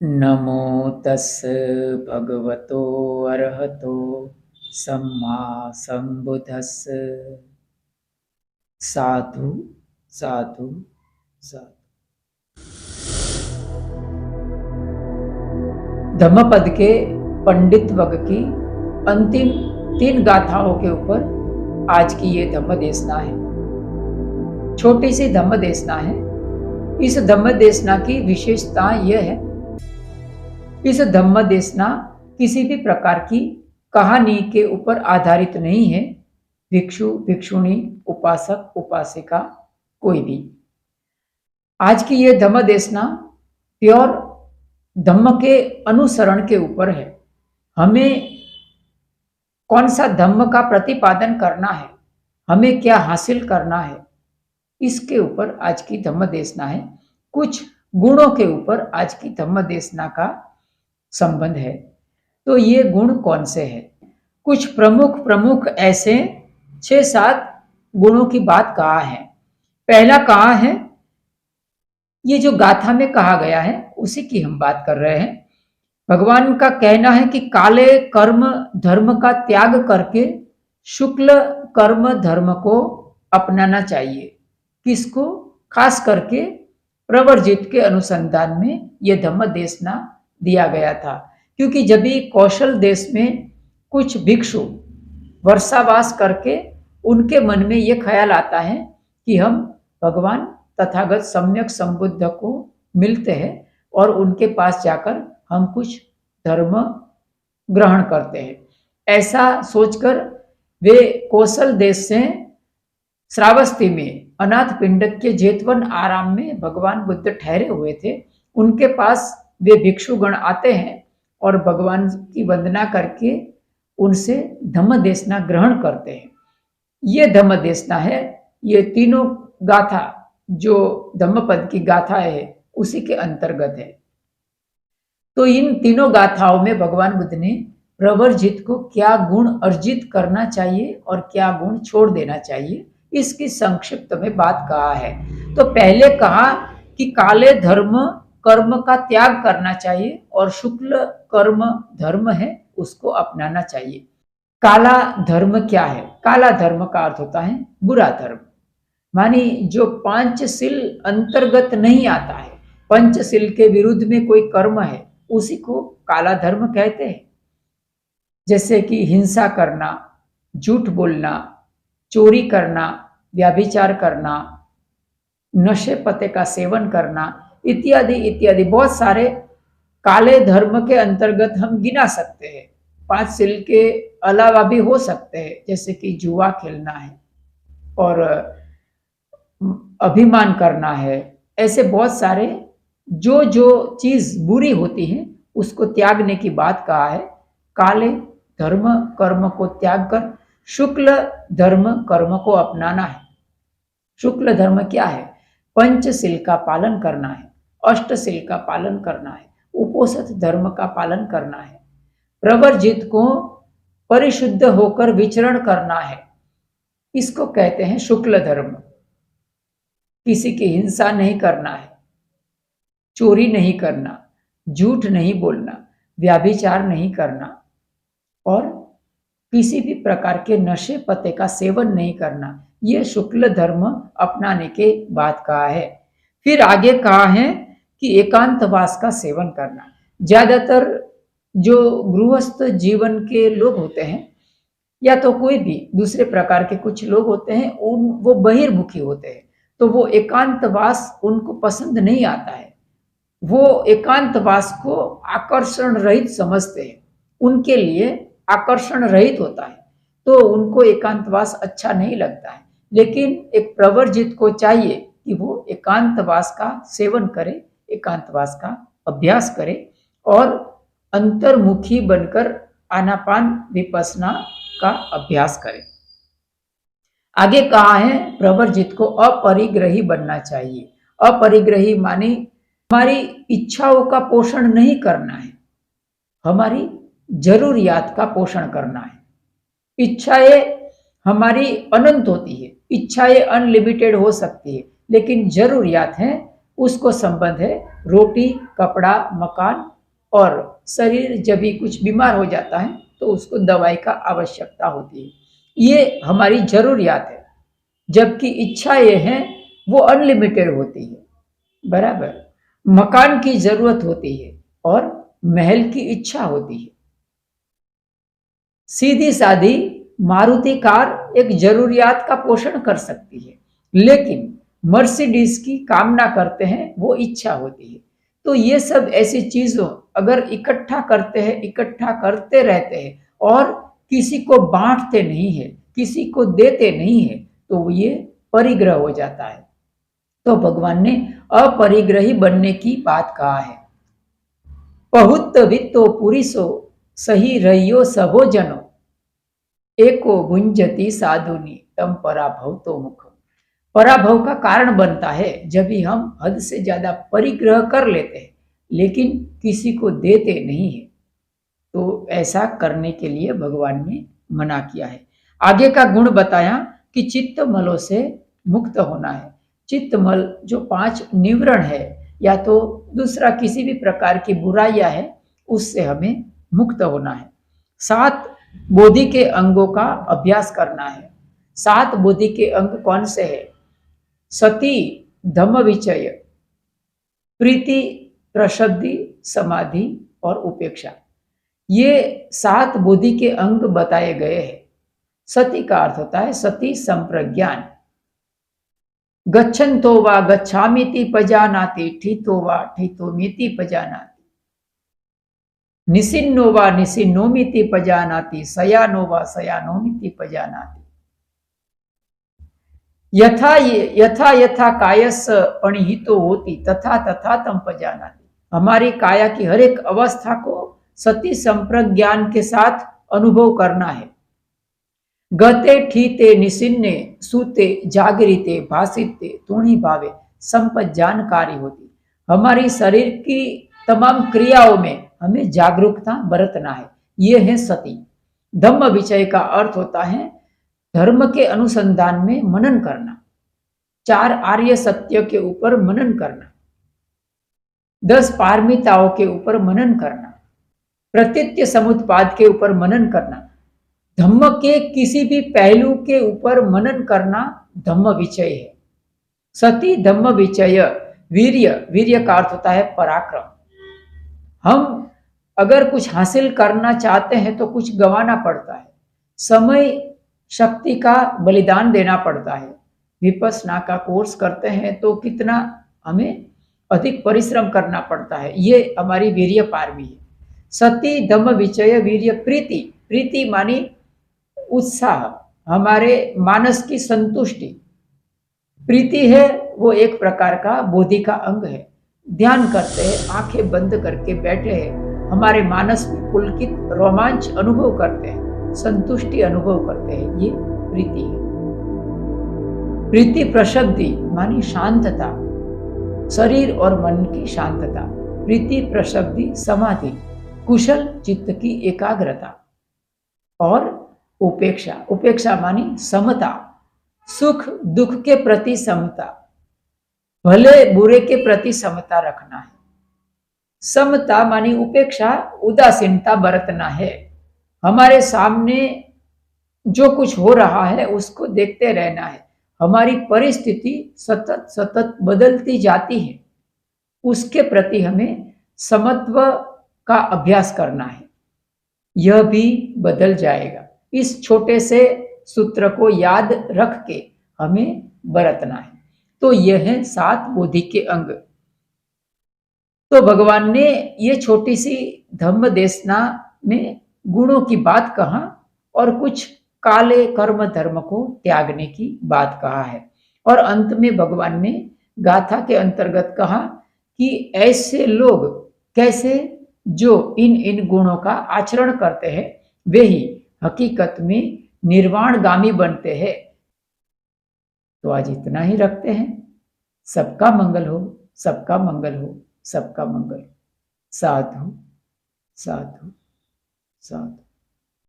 नमो तस् भगवतो अरहतो सम्मा सम्बुद्धस्स। साधु साधु साधु। धम्मपद के पंडित वर्ग की अंतिम 3 गाथाओं के ऊपर आज की ये धम्म देशना है। छोटी सी धम्म देशना है। इस धम्म देशना की विशेषता यह है, इस धम्म देशना किसी भी प्रकार की कहानी के ऊपर आधारित नहीं है। भिक्षु भिक्षुणी, उपासक उपासिका, कोई भी। आज की यह धम्म देशना प्योर धम्म के अनुसरण के ऊपर है। हमें कौन सा धम्म का प्रतिपादन करना है, हमें क्या हासिल करना है, इसके ऊपर आज की धम्म देशना है। कुछ गुणों के ऊपर आज की धम्म देशना का संबंध है। तो ये गुण कौन से हैं? कुछ प्रमुख ऐसे 6-7 गुणों की बात कहा है। पहला कहा है, ये जो गाथा में कहा गया है उसी की हम बात कर रहे हैं। भगवान का कहना है कि काले कर्म धर्म का त्याग करके शुक्ल कर्म धर्म को अपनाना चाहिए। किसको? खास करके प्रवर्जित के अनुसंधान में यह धम्म देशना दिया गया था। क्योंकि जब भी कौशल देश में कुछ भिक्षु वर्षावास करके उनके मन में यह ख्याल आता है कि हम भगवान तथागत सम्यक संबुद्ध को मिलते हैं और उनके पास जाकर हम कुछ धर्म ग्रहण करते हैं। ऐसा सोचकर वे कौशल देश से श्रावस्ती में अनाथ पिंडक के जेतवन आराम में भगवान बुद्ध ठहरे हुए थे। उनके पास वे भिक्षुगण आते हैं और भगवान की वंदना करके उनसे धम्म देशना ग्रहण करते हैं। ये धम्म देशना है। ये तीनों गाथा जो धम्मपद की गाथा है उसी के अंतर्गत है। तो इन तीनों गाथाओं में भगवान बुद्ध ने प्रवर्जित को क्या गुण अर्जित करना चाहिए और क्या गुण छोड़ देना चाहिए, इसकी संक्षिप्त में बात कहा है। तो पहले कहा कि काले धर्म कर्म का त्याग करना चाहिए और शुक्ल कर्म धर्म है उसको अपनाना चाहिए। काला धर्म क्या है? काला धर्म का अर्थ होता है बुरा धर्म, मानी जो पंचशील अंतर्गत नहीं आता है, पंचशील के विरुद्ध में कोई कर्म है उसी को काला धर्म कहते हैं। जैसे कि हिंसा करना, झूठ बोलना, चोरी करना, व्यभिचार करना, नशे पते का सेवन करना, इत्यादि इत्यादि बहुत सारे काले धर्म के अंतर्गत हम गिना सकते हैं। 5 शील के अलावा भी हो सकते हैं, जैसे कि जुआ खेलना है और अभिमान करना है। ऐसे बहुत सारे जो चीज बुरी होती है उसको त्यागने की बात कहा है। काले धर्म कर्म को त्याग कर शुक्ल धर्म कर्म को अपनाना है। शुक्ल धर्म क्या है? पंचशील का पालन करना है, अष्टशील का पालन करना है, उपोषित धर्म का पालन करना है, प्रवर्जित को परिशुद्ध होकर विचरण करना है, इसको कहते हैं शुक्ल धर्म। किसी की हिंसा नहीं करना है, चोरी नहीं करना, झूठ नहीं बोलना, व्यभिचार नहीं करना और किसी भी प्रकार के नशे पते का सेवन नहीं करना। यह शुक्ल धर्म अपनाने के बाद कहा है। फिर आगे कहा है कि एकांतवास का सेवन करना। ज्यादातर जो गृहस्थ जीवन के लोग होते हैं या तो कोई भी दूसरे प्रकार के कुछ लोग होते हैं, वो बहिर्मुखी होते हैं, तो वो एकांतवास उनको पसंद नहीं आता है। वो एकांतवास को आकर्षण रहित समझते हैं, उनके लिए आकर्षण रहित होता है, तो उनको एकांतवास अच्छा नहीं लगता है। लेकिन एक प्रवर्जित को चाहिए कि वो एकांतवास का सेवन करे, एकांतवास का अभ्यास करे और अंतर्मुखी बनकर आनापान विपස්සना का अभ्यास करे। आगे कहा है प्रवर्जित को अपरिग्रही बनना चाहिए। अपरिग्रही माने हमारी इच्छाओं का पोषण नहीं करना है, हमारी जरूरियात का पोषण करना है। इच्छाएं हमारी अनंत होती है, इच्छाएं अनलिमिटेड हो सकती है, लेकिन जरूरियात है उसको संबंध है रोटी, कपड़ा, मकान, और शरीर जब भी कुछ बीमार हो जाता है तो उसको दवाई का आवश्यकता होती है। ये हमारी जरूरियात है, जबकि इच्छा ये है वो अनलिमिटेड होती है। बराबर, मकान की जरूरत होती है और महल की इच्छा होती है। सीधी सादी मारुति कार एक जरूरियात का पोषण कर सकती है, लेकिन मर्सिडीज की कामना करते हैं वो इच्छा होती है। तो ये सब ऐसी चीजों अगर इकट्ठा करते हैं, इकट्ठा करते रहते हैं और किसी को बांटते नहीं है, किसी को देते नहीं है, तो ये परिग्रह हो जाता है। तो भगवान ने अपरिग्रही बनने की बात कहा है। बहुत वित्तो पुरिसो सही रहियो सबो जनो, एको भुंजति साधुनी तम पराभव तो मुख। पराभव का कारण बनता है जब भी हम हद से ज्यादा परिग्रह कर लेते हैं लेकिन किसी को देते नहीं है। तो ऐसा करने के लिए भगवान ने मना किया है। आगे का गुण बताया कि चित्त मलों से मुक्त होना है। चित्त मल जो 5 निवरण है या तो दूसरा किसी भी प्रकार की बुराइयां है उससे हमें मुक्त होना है। 7 बोधि के अंगों का अभ्यास करना है। 7 बोधि के अंग कौन से है? सती, धम्म विचय, प्रीति, प्रशब्दि, समाधि और उपेक्षा। ये 7 बोधि के अंग बताए गए हैं। सती का अर्थ होता है सती संप्रज्ञान। गच्छन्तो वा गच्छामीति पजानाति, ठितो वा ठितोमीति पजानाति, निसिन्नो वा निसिन्नोमिति पजानाति, शयानो वा शयानोमिति पजानाति। यथा यथा यथा कायस अणिहितो होती तथा तथा तम पजानाति। हमारी काया की हर एक अवस्था को सती संप्रज्ञान के साथ अनुभव करना है। गते ठीते निसिन्ने सूते जागृते भासिते तूणी भावे संपत जानकारी होती। हमारी शरीर की तमाम क्रियाओं में हमें जागरूकता बरतना है। ये है सती। धम्म विचय का अर्थ होता है धर्म के अनुसंधान में मनन करना, 4 आर्य सत्य के ऊपर मनन करना, 10 पारमिताओं के ऊपर मनन करना, प्रतीत्य समुत्पाद के ऊपर मनन करना, धम्म के किसी भी पहलू के ऊपर मनन करना धम्म विचय है। सती धम्म विचय। वीर्य, वीर्य का अर्थ होता है पराक्रम। हम अगर कुछ हासिल करना चाहते हैं तो कुछ गंवाना पड़ता है, समय शक्ति का बलिदान देना पड़ता है। विपश्यना का कोर्स करते हैं तो कितना हमें अधिक परिश्रम करना पड़ता है। ये हमारी वीर्य पारवी है। सती धम्म विचय वीर्य प्रीति। प्रीति मानी उत्साह, हमारे मानस की संतुष्टि। प्रीति है वो एक प्रकार का बोधि का अंग है। ध्यान करते हैं, आंखें बंद करके बैठे हैं, हमारे मानस में पुलकित रोमांच अनुभव करते हैं, संतुष्टि अनुभव करते हैं, ये प्रीति है। प्रीति प्रशब्दि मानी शांतता, शरीर और मन की शांतता। प्रीति प्रशब्दि समाधि, कुशल चित्त की एकाग्रता। और उपेक्षा, उपेक्षा मानी समता, सुख दुख के प्रति समता, भले बुरे के प्रति समता रखना है। समता मानी उपेक्षा, उदासीनता बरतना है। हमारे सामने जो कुछ हो रहा है उसको देखते रहना है। हमारी परिस्थिति सतत सतत बदलती जाती है, उसके प्रति हमें समत्व का अभ्यास करना है। यह भी बदल जाएगा। इस छोटे से सूत्र को याद रख के हमें बरतना है। तो यह है 7 बोधि के अंग। तो भगवान ने ये छोटी सी धम्म देशना में गुणों की बात कहा और कुछ काले कर्म धर्म को त्यागने की बात कहा है। और अंत में भगवान ने गाथा के अंतर्गत कहा कि ऐसे लोग कैसे जो इन इन गुणों का आचरण करते हैं वे ही हकीकत में निर्वाणगामी बनते हैं। तो आज इतना ही रखते हैं। सबका मंगल हो, सबका मंगल हो, सबका मंगल। साधु साधु साधु।